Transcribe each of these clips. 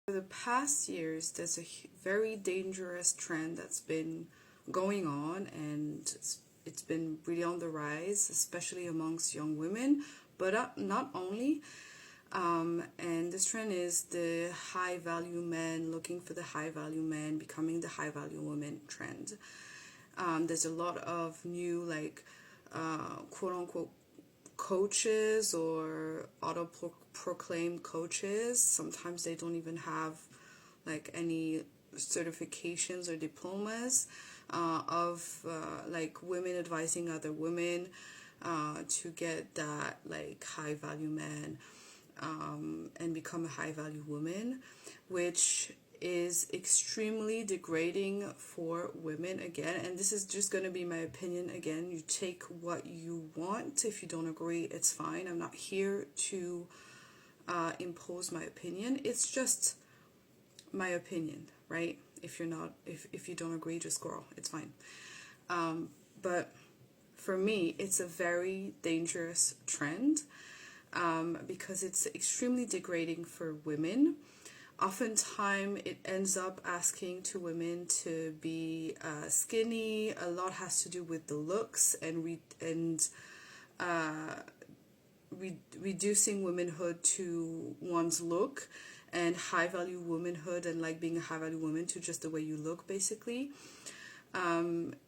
For the past years, there's a very dangerous trend that's been going on, and it's been really on the rise, especially amongst young women, but not only. And this trend is the high value men looking for the high value man, becoming the high value woman trend. There's a lot of new, like, quote unquote, coaches or auto proclaimed coaches. Sometimes they don't even have like any certifications or diplomas of like women advising other women to get that like high value man and become a high value woman, which is extremely degrading for women again. And this is just going to be my opinion again. You take what you want. If you don't agree, it's fine. I'm not here to impose my opinion. It's just my opinion, right? If you don't agree, just girl, it's fine. But for me, it's a very dangerous trend because it's extremely degrading for women. Oftentimes, it ends up asking to women to be skinny. A lot has to do with the looks and reducing womanhood to one's look, and high value womanhood and like being a high value woman to just the way you look, basically.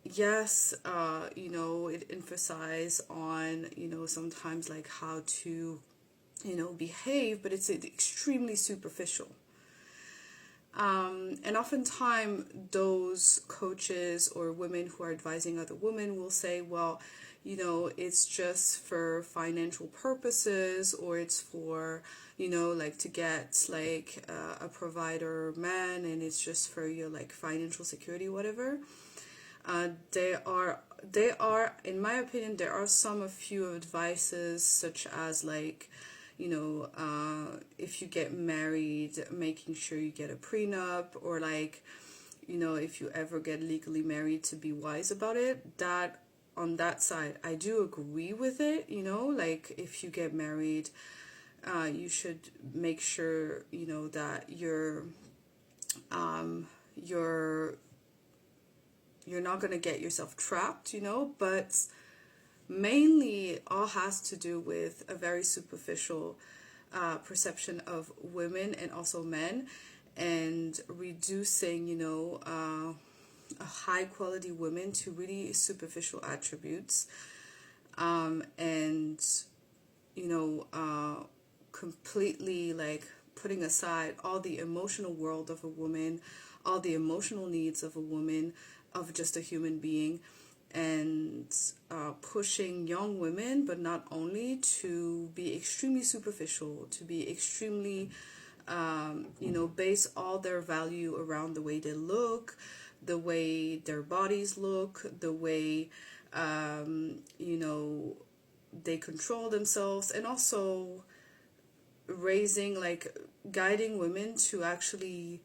Yes, it emphasizes on, sometimes like how to, behave, but it's extremely superficial. And oftentimes those coaches or women who are advising other women will say, well, it's just for financial purposes, or it's for, like to get like a provider man, and it's just for your like financial security, whatever. They are, in my opinion, there are a few advices such as like, if you get married, making sure you get a prenup, or like, if you ever get legally married, to be wise about it. That on that side, I do agree with it. Like if you get married, you should make sure that you're not gonna get yourself trapped. But mainly it all has to do with a very superficial perception of women and also men, and reducing a high quality women to really superficial attributes, and completely like putting aside all the emotional world of a woman, all the emotional needs of a woman, of just a human being, and pushing young women, but not only, to be extremely superficial, to be extremely, base all their value around the way they look, the way their bodies look, the way, they control themselves, and also guiding women to actually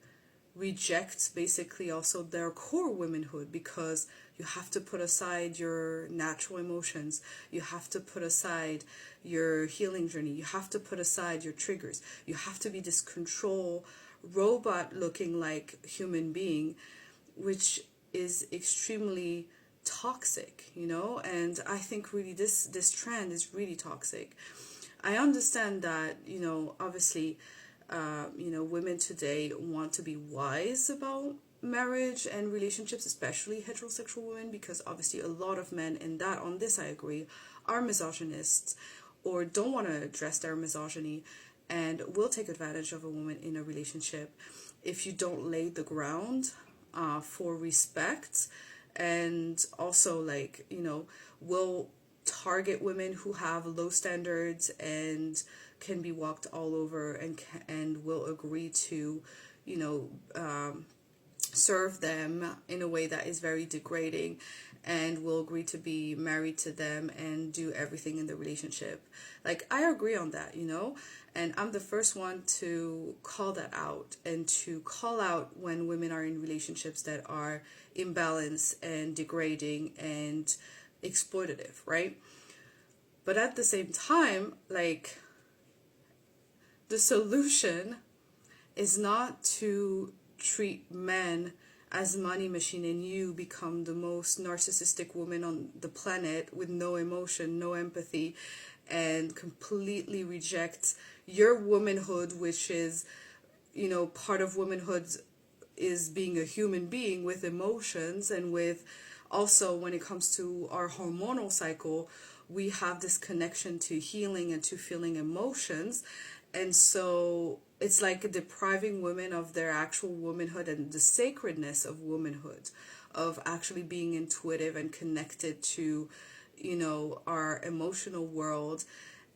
reject basically also their core womanhood, because you have to put aside your natural emotions, you have to put aside your healing journey, you have to put aside your triggers, you have to be this control robot looking like human being, which is extremely toxic, and I think really this trend is really toxic. I understand that, obviously, women today want to be wise about marriage and relationships, especially heterosexual women, because obviously a lot of men, and that on this I agree, are misogynists or don't want to address their misogyny, and will take advantage of a woman in a relationship if you don't lay the ground for respect, and also like will target women who have low standards and can be walked all over, and will agree to serve them in a way that is very degrading, and will agree to be married to them and do everything in the relationship. Like, I agree on that, and I'm the first one to call that out, and to call out when women are in relationships that are imbalanced and degrading and exploitative, right? But at the same time, like, the solution is not to treat men as money machine and you become the most narcissistic woman on the planet with no emotion, no empathy, and completely reject your womanhood, which is, part of womanhood is being a human being with emotions, and with also when it comes to our hormonal cycle, we have this connection to healing and to feeling emotions. And so it's like depriving women of their actual womanhood and the sacredness of womanhood, of actually being intuitive and connected to, our emotional world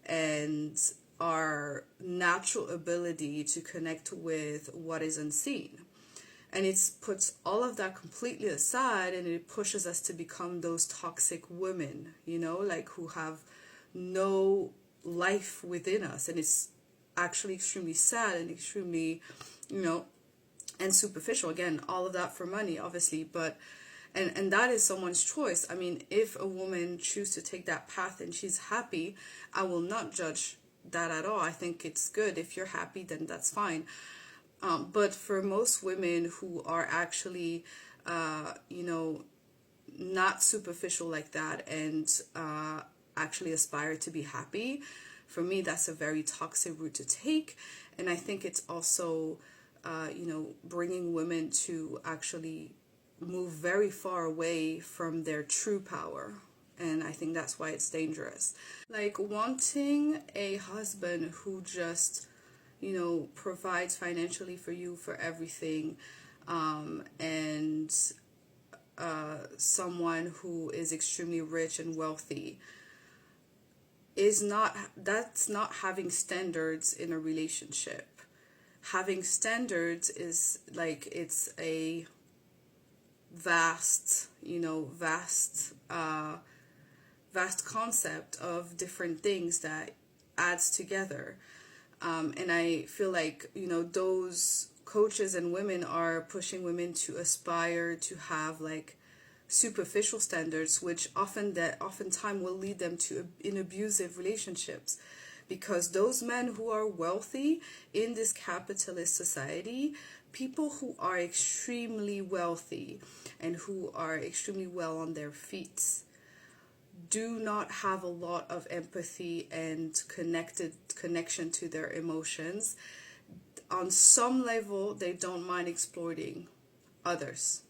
and our natural ability to connect with what is unseen. And it puts all of that completely aside, and it pushes us to become those toxic women, like who have no life within us. And it's actually extremely sad and extremely, and superficial. Again, all of that for money, obviously, but and that is someone's choice. I mean, if a woman chooses to take that path and she's happy, I will not judge that at all. I think it's good. If you're happy, then that's fine. But for most women who are actually, not superficial like that, and actually aspire to be happy, for me, that's a very toxic route to take. And I think it's also, bringing women to actually move very far away from their true power. And I think that's why it's dangerous. Like wanting a husband who just, provides financially for you for everything, and someone who is extremely rich and wealthy that's not having standards in a relationship. Having standards is like, it's a vast concept of different things that adds together. And I feel like, those coaches and women are pushing women to aspire to have like superficial standards, which oftentimes will lead them to in abusive relationships, because those men who are wealthy in this capitalist society, people who are extremely wealthy and who are extremely well on their feet, do not have a lot of empathy and connection to their emotions. On some level, they don't mind exploiting others.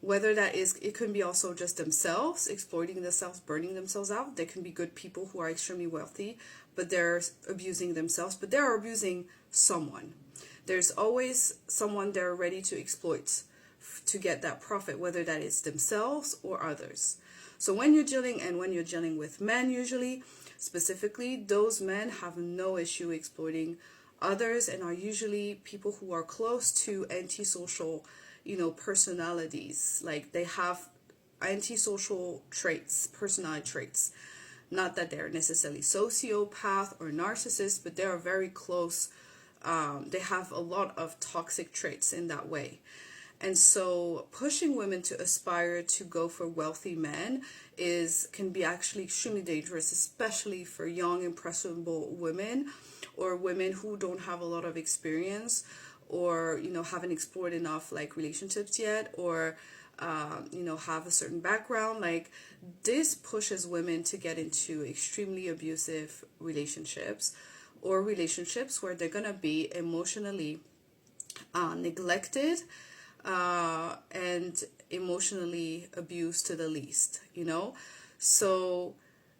Whether that is, it can be also just themselves, exploiting themselves, burning themselves out. There can be good people who are extremely wealthy, but they're abusing themselves, but they're abusing someone. There's always someone they're ready to exploit to get that profit, whether that is themselves or others. So when you're dealing with men, usually, specifically, those men have no issue exploiting others, and are usually people who are close to antisocial, personalities. Like they have antisocial traits, personality traits. Not that they're necessarily sociopath or narcissist, but they are very close. They have a lot of toxic traits in that way. And so pushing women to aspire to go for wealthy men can be actually extremely dangerous, especially for young, impressionable women, or women who don't have a lot of experience, or, haven't explored enough like relationships yet, or, have a certain background. Like this pushes women to get into extremely abusive relationships, or relationships where they're going to be emotionally neglected, and emotionally abused to the least, So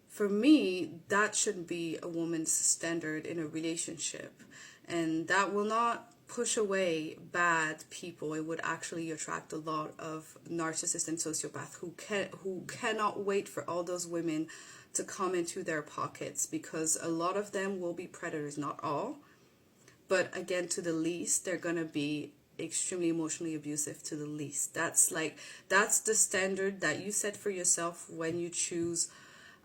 for me, that shouldn't be a woman's standard in a relationship. And that will not push away bad people. It would actually attract a lot of narcissists and sociopaths who cannot wait for all those women to come into their pockets, because a lot of them will be predators, not all. But again, to the least, they're going to be extremely emotionally abusive to the least. That's the standard that you set for yourself when you choose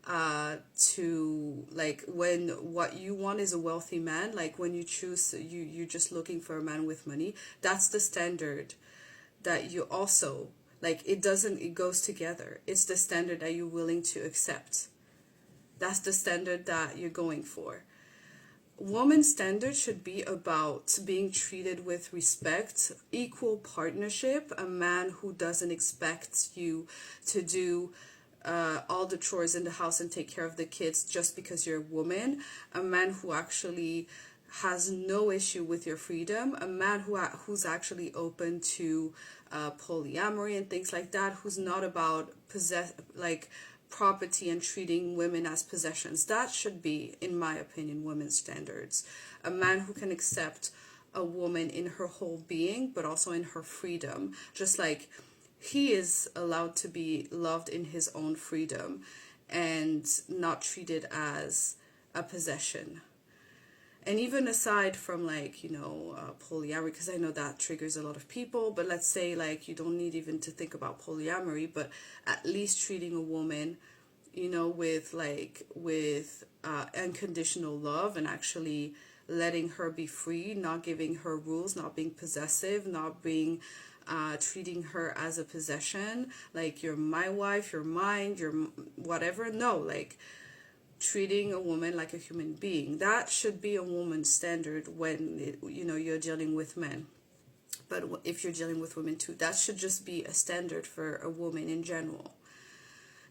to, like, when what you want is a wealthy man, like when you choose, you're just looking for a man with money. That's the standard that you also, like, it goes together. It's the standard that you're willing to accept. That's the standard that you're going for. woman's standard should be about being treated with respect, equal partnership, a man who doesn't expect you to do all the chores in the house and take care of the kids just because you're a woman, a man who actually has no issue with your freedom, a man who's actually open to polyamory and things like that, who's not about property and treating women as possessions. That should be, in my opinion, women's standards. A man who can accept a woman in her whole being, but also in her freedom, just like he is allowed to be loved in his own freedom and not treated as a possession. And even aside from polyamory, because I know that triggers a lot of people, but let's say you don't need even to think about polyamory, but at least treating a woman, with unconditional love and actually letting her be free, not giving her rules, not being possessive, not being treating her as a possession, like you're my wife, you're mine, you're whatever. No, treating a woman like a human being. That should be a woman's standard when you're dealing with men. But if you're dealing with women too, that should just be a standard for a woman in general.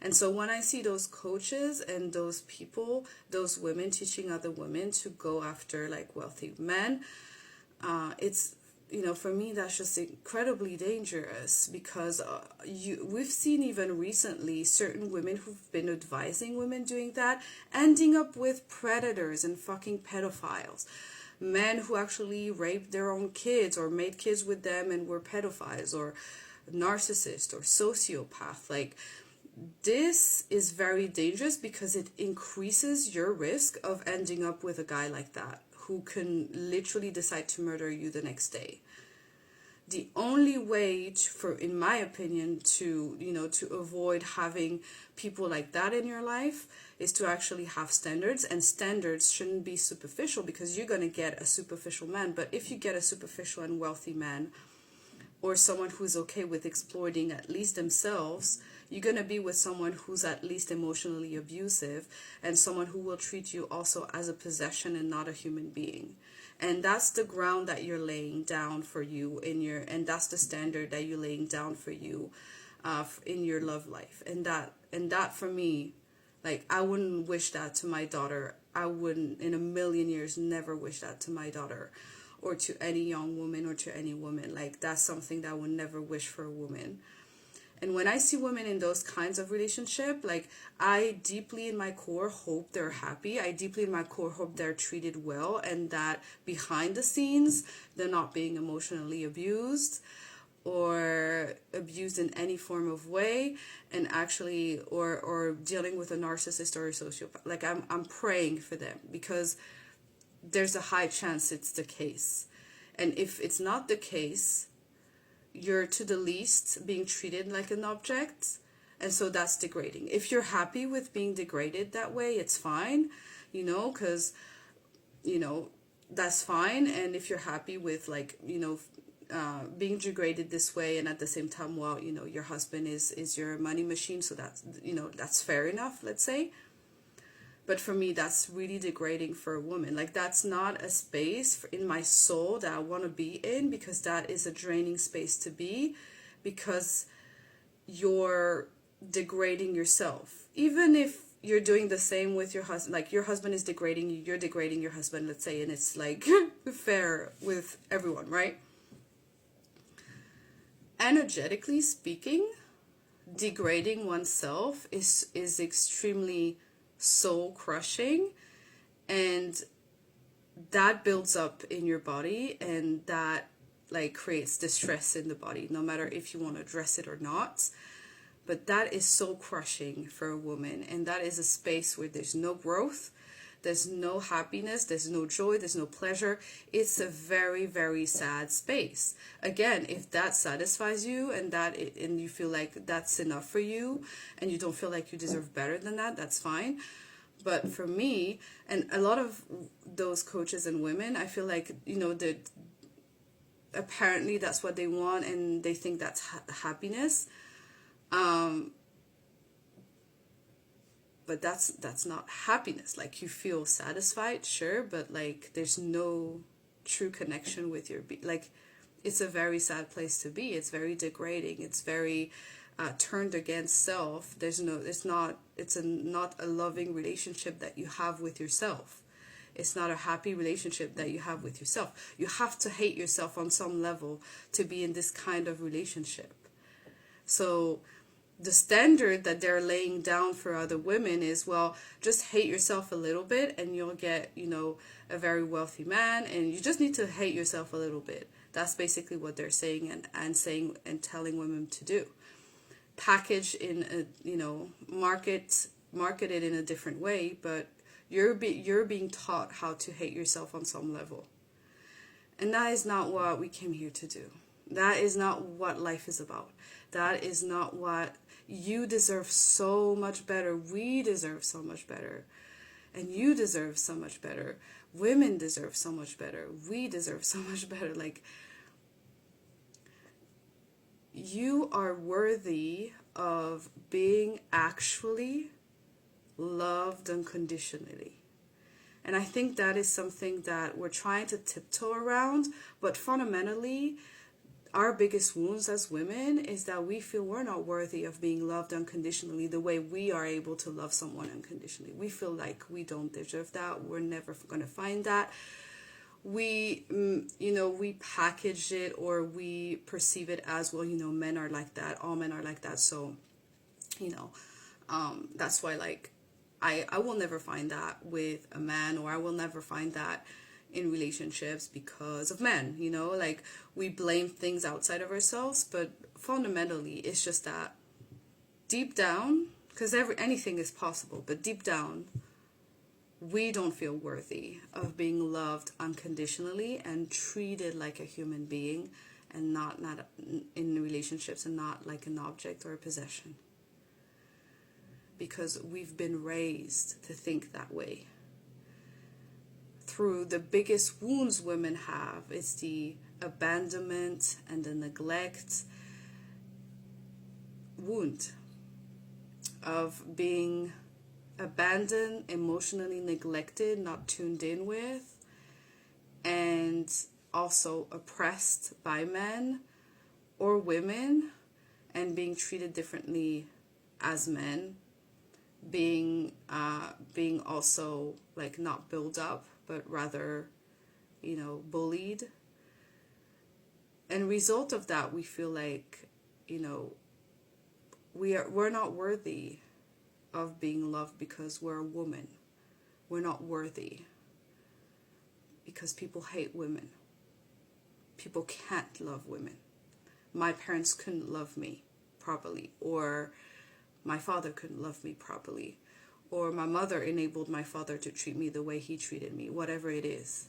And so when I see those coaches and those people, those women teaching other women to go after wealthy men, it's for me, that's just incredibly dangerous because we've seen even recently certain women who've been advising women doing that ending up with predators and fucking pedophiles. Men who actually raped their own kids or made kids with them and were pedophiles or narcissists or sociopath. This is very dangerous because it increases your risk of ending up with a guy like that, who can literally decide to murder you the next day. The only way in my opinion, to avoid having people like that in your life is to actually have standards, and standards shouldn't be superficial because you're going to get a superficial man. But if you get a superficial and wealthy man, or someone who's okay with exploiting at least themselves, you're going to be with someone who's at least emotionally abusive and someone who will treat you also as a possession and not a human being. And that's the ground that you're laying down for you and that's the standard that you're laying down for you in your love life. And that for me, I wouldn't wish that to my daughter. I wouldn't in a million years never wish that to my daughter or to any young woman or to any woman. That's something that I would never wish for a woman. And when I see women in those kinds of relationship, I deeply in my core hope they're happy. I deeply in my core hope they're treated well and that behind the scenes, they're not being emotionally abused or abused in any form of way and actually, or dealing with a narcissist or a sociopath. I'm praying for them because there's a high chance it's the case. And if it's not the case, you're to the least being treated like an object, and so that's degrading. If you're happy with being degraded that way, it's fine, because that's fine. And if you're happy with being degraded this way, and at the same time, your husband is your money machine, so that's fair enough, let's say. But for me, that's really degrading for a woman. That's not a space in my soul that I want to be in, because that is a draining space to be, because you're degrading yourself. Even if you're doing the same with your husband, your husband is degrading you, you're degrading your husband, let's say, and it's fair with everyone, right? Energetically speaking, degrading oneself is extremely soul crushing, and that builds up in your body, and that creates distress in the body, no matter if you want to address it or not. But that is soul crushing for a woman, and that is a space where there's no growth, there's no happiness, there's no joy, there's no pleasure. It's a very, very sad space. Again, if that satisfies you and you feel like that's enough for you and you don't feel like you deserve better than that, that's fine. But for me, and a lot of those coaches and women, I feel like, that apparently that's what they want and they think that's happiness. but that's not happiness. Like, you feel satisfied, sure, but like there's no true connection with your like, it's a very sad place to be. It's very degrading. It's very turned against self. Not a loving relationship that you have with yourself. It's not a happy relationship that you have with yourself. You have to hate yourself on some level to be in this kind of relationship. So the standard that they're laying down for other women is, well, just hate yourself a little bit and you'll get, a very wealthy man, and you just need to hate yourself a little bit. That's basically what they're saying and telling women to do. Package in a, marketed in a different way, but you're being taught how to hate yourself on some level. And that is not what we came here to do. That is not what life is about. That is not what you deserve. So much better. We deserve so much better. And you deserve so much better. Women deserve so much better. We deserve so much better. Like, you are worthy of being actually loved unconditionally. And I think that is something that we're trying to tiptoe around, but fundamentally, our biggest wounds as women is that we feel we're not worthy of being loved unconditionally the way we are able to love someone unconditionally. We feel like we don't deserve that. We're never going to find that. We package it, or we perceive it as, well, men are like that. All men are like that. So, that's why, like, I will never find that with a man, or I will never find that in relationships because of men. Like, we blame things outside of ourselves, but fundamentally it's just that deep down, because anything is possible, but deep down we don't feel worthy of being loved unconditionally and treated like a human being, and not in relationships, and not like an object or a possession, because we've been raised to think that way. Through the biggest wounds women have, it's the abandonment and the neglect wound of being abandoned, emotionally neglected, not tuned in with, and also oppressed by men or women, and being treated differently as men, being also like not built up, but rather, bullied. And result of that, we feel like, we're not worthy of being loved because we're a woman. We're not worthy because people hate women. People can't love women. My parents couldn't love me properly, or my father couldn't love me properly, or my mother enabled my father to treat me the way he treated me, whatever it is.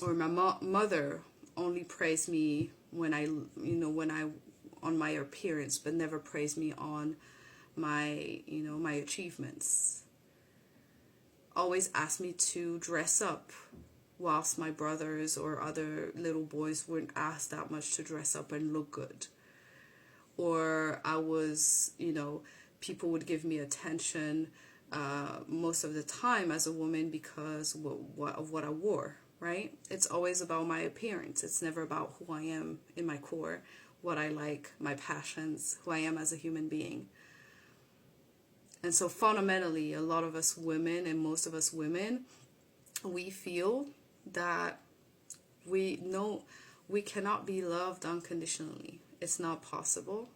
Or my mother only praised me when I on my appearance, but never praised me on my achievements. Always asked me to dress up, whilst my brothers or other little boys weren't asked that much to dress up and look good. Or I was, people would give me attention most of the time as a woman because of what I wore, right? It's always about my appearance. It's never about who I am in my core, what I like, my passions, who I am as a human being. And so fundamentally, a lot of us women, and most of us women, we feel that we cannot be loved unconditionally. It's not possible.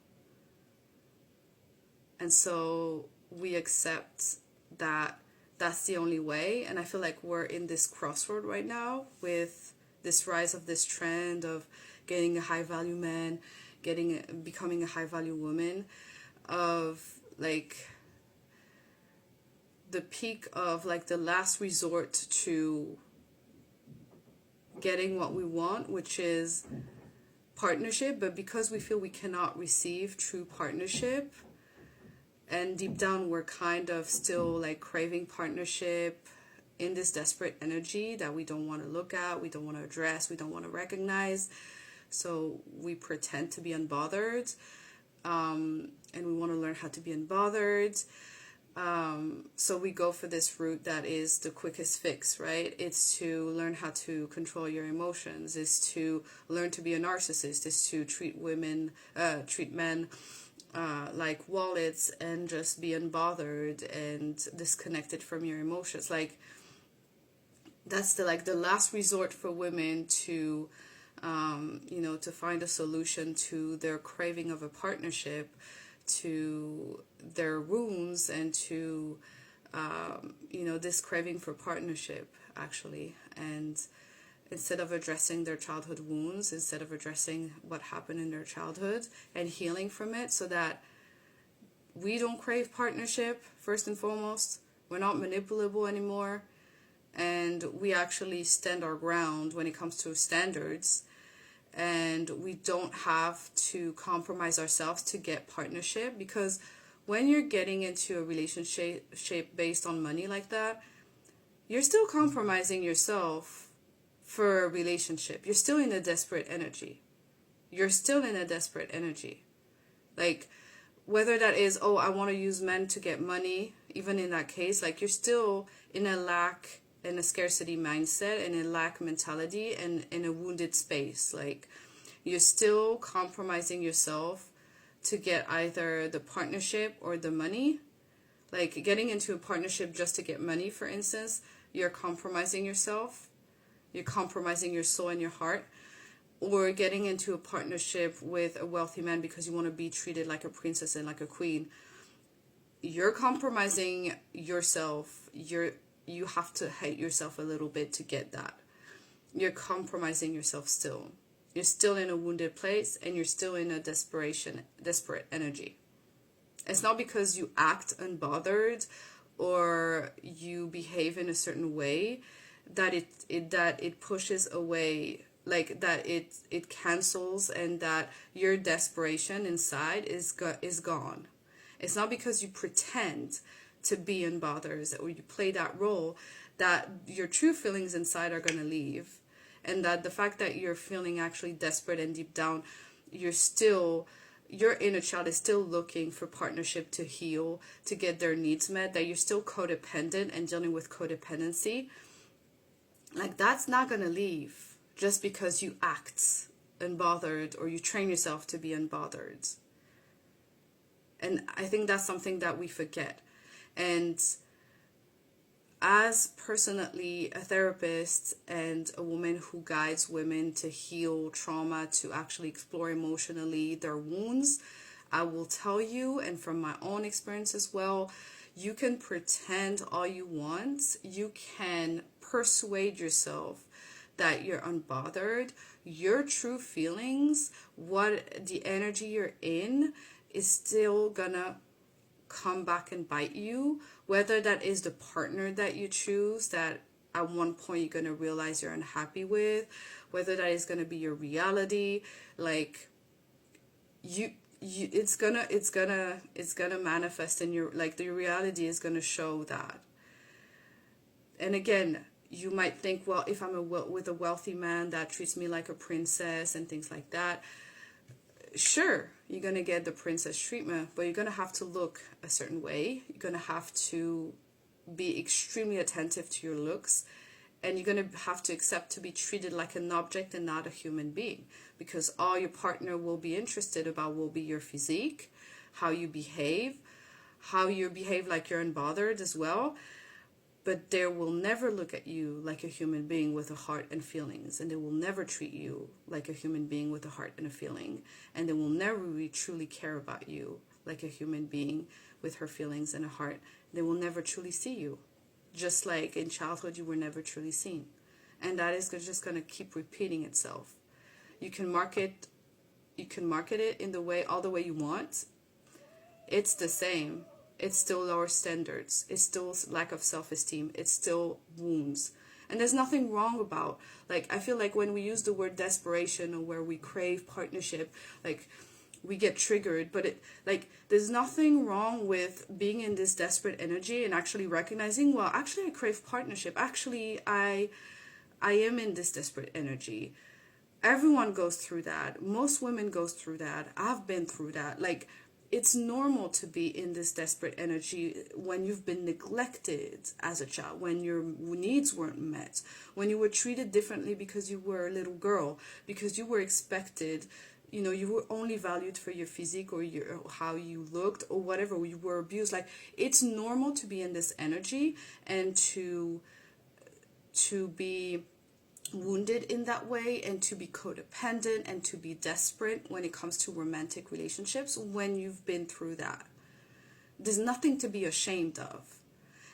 And so we accept that that's the only way. And I feel like we're in this crossroad right now with this rise of this trend of getting a high value man, becoming a high value woman, of like the peak of like the last resort to getting what we want, which is partnership. But because we feel we cannot receive true partnership, and deep down we're kind of still like craving partnership in this desperate energy that we don't want to look at, we don't want to address, we don't want to recognize. So we pretend to be unbothered, and we want to learn how to be unbothered. So we go for this route that is the quickest fix, right? It's to learn how to control your emotions, is to learn to be a narcissist, is to treat men like wallets and just be unbothered and disconnected from your emotions. Like, that's the last resort for women to to find a solution to their craving of a partnership, to their wounds, and to this craving for partnership, actually. And instead of addressing their childhood wounds, instead of addressing what happened in their childhood and healing from it, so that we don't crave partnership, first and foremost, we're not manipulable anymore, and we actually stand our ground when it comes to standards, and we don't have to compromise ourselves to get partnership. Because when you're getting into a relationship based on money like that, you're still compromising yourself for a relationship. You're still in a desperate energy. Like, whether that is, oh, I want to use men to get money, even in that case, like, you're still in a lack and a scarcity mindset and a lack mentality and in a wounded space. Like, you're still compromising yourself to get either the partnership or the money. Like, getting into a partnership just to get money, for instance, you're compromising yourself. You're compromising your soul and your heart. Or getting into a partnership with a wealthy man because you want to be treated like a princess and like a queen. You're compromising yourself. You have to hate yourself a little bit to get that. You're compromising yourself still. You're still in a wounded place, and you're still in a desperate energy. It's not because you act unbothered or you behave in a certain way that it pushes away, like that it cancels, and that your desperation inside is gone. It's not because you pretend to be unbothered or you play that role that your true feelings inside are going to leave, and that the fact that you're feeling actually desperate and deep down, your inner child is still looking for partnership to heal, to get their needs met, that you're still codependent and dealing with codependency. Like, that's not going to leave just because you act unbothered or you train yourself to be unbothered. And I think that's something that we forget. And as personally a therapist and a woman who guides women to heal trauma, to actually explore emotionally their wounds, I will tell you, and from my own experience as well, you can pretend all you want. You can persuade yourself that you're unbothered. Your true feelings, what the energy you're in, is still gonna come back and bite you. Whether that is the partner that you choose that at one point you're gonna realize you're unhappy with, whether that is gonna be your reality, like it's gonna manifest in your, like, the reality is gonna show that. And again, you might think, well, if I'm with a wealthy man that treats me like a princess and things like that, sure, you're going to get the princess treatment, but you're going to have to look a certain way. You're going to have to be extremely attentive to your looks, and you're going to have to accept to be treated like an object and not a human being, because all your partner will be interested about will be your physique, how you behave like you're unbothered as well. But they will never look at you like a human being with a heart and feelings. And they will never treat you like a human being with a heart and a feeling. And they will never really truly care about you like a human being with her feelings and a heart. They will never truly see you. Just like in childhood, you were never truly seen. And that is just going to keep repeating itself. You can market it in all the way you want. It's the same. It's still lower standards. It's still lack of self-esteem. It's still wounds. And there's nothing wrong about, like, I feel like when we use the word desperation or where we crave partnership, like, we get triggered. But there's nothing wrong with being in this desperate energy and actually recognizing, well, actually I crave partnership. Actually, I am in this desperate energy. Everyone goes through that. Most women goes through that. I've been through that. Like, it's normal to be in this desperate energy when you've been neglected as a child, when your needs weren't met, when you were treated differently because you were a little girl, because you were expected, you were only valued for your physique or how you looked or whatever, you were abused. Like, it's normal to be in this energy and to be wounded in that way, and to be codependent and to be desperate when it comes to romantic relationships. When you've been through that, there's nothing to be ashamed of.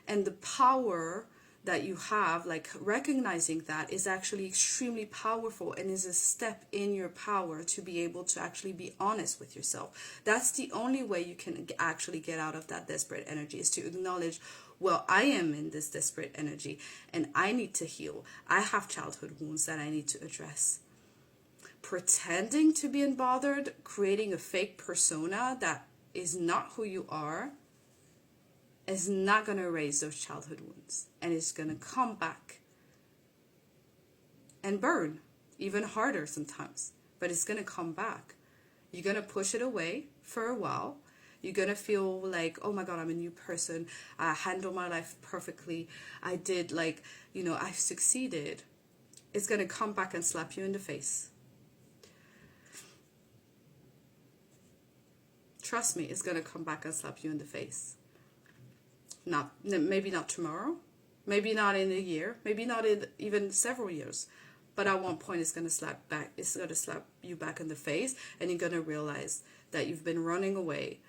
And the power that you have, like recognizing that, is actually extremely powerful, and is a step in your power to be able to actually be honest with yourself. That's the only way you can actually get out of that desperate energy, is to acknowledge, well, I am in this desperate energy and I need to heal. I have childhood wounds that I need to address. Pretending to be unbothered, creating a fake persona that is not who you are, is not going to erase those childhood wounds. And it's going to come back and burn even harder sometimes. But it's going to come back. You're going to push it away for a while. You're going to feel like, oh my God, I'm a new person. I handle my life perfectly. I did I've succeeded. It's going to come back and slap you in the face. Trust me, it's going to come back and slap you in the face. Maybe not tomorrow. Maybe not in a year. Maybe not in even several years. But at one point, it's going to slap back. It's going to slap you back in the face. And you're going to realize that you've been running away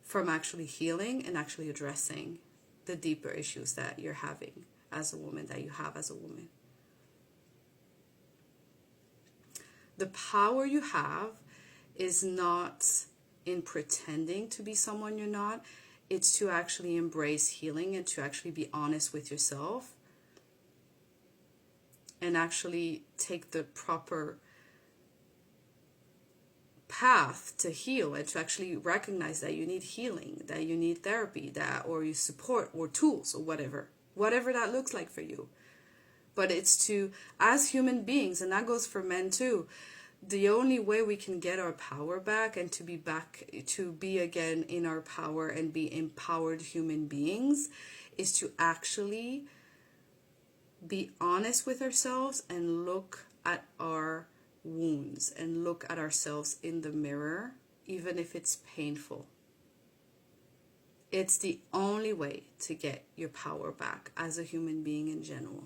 from actually healing and actually addressing the deeper issues that you're having as a woman, that you have as a woman. The power you have is not in pretending to be someone you're not. It's to actually embrace healing and to actually be honest with yourself and actually take the proper path to heal, and to actually recognize that you need healing, that you need therapy, or you support or tools or whatever that looks like for you. But it's to, as human beings, and that goes for men too, the only way we can get our power back and to be again in our power and be empowered human beings is to actually be honest with ourselves and look at our wounds and look at ourselves in the mirror, even if it's painful. It's the only way to get your power back as a human being in general.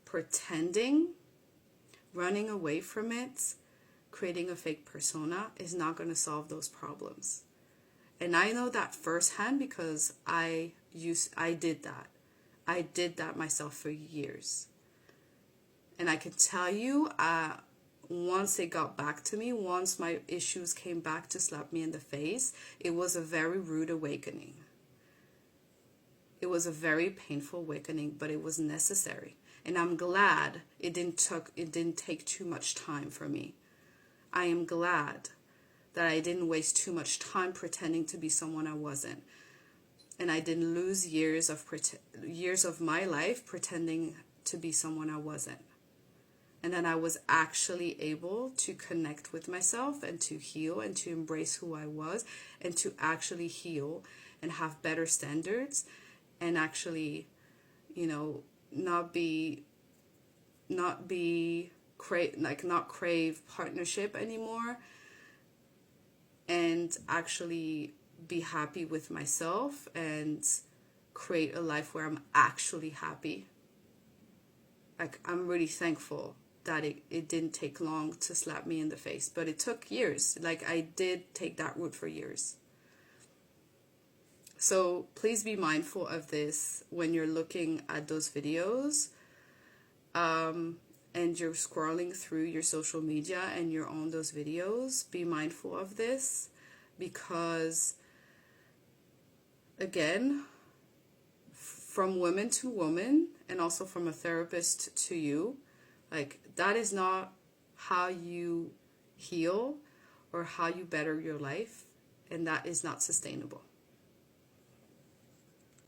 Pretending, running away from it, creating a fake persona is not going to solve those problems. And I know that firsthand because I did that. I did that myself for years. And I can tell you, once it got back to me, once my issues came back to slap me in the face, it was a very rude awakening. It was a very painful awakening, but it was necessary. And I'm glad it didn't take too much time for me. I am glad that I didn't waste too much time pretending to be someone I wasn't. And I didn't lose years of my life pretending to be someone I wasn't. And then I was actually able to connect with myself and to heal and to embrace who I was and to actually heal and have better standards and actually, not crave partnership anymore, and actually be happy with myself and create a life where I'm actually happy. Like, I'm really thankful that it didn't take long to slap me in the face, but it took years. Like, I did take that route for years. So please be mindful of this when you're looking at those videos, and you're scrolling through your social media and you're on those videos. Be mindful of this, because again, from woman to woman, and also from a therapist to you, like, that is not how you heal or how you better your life, and that is not sustainable.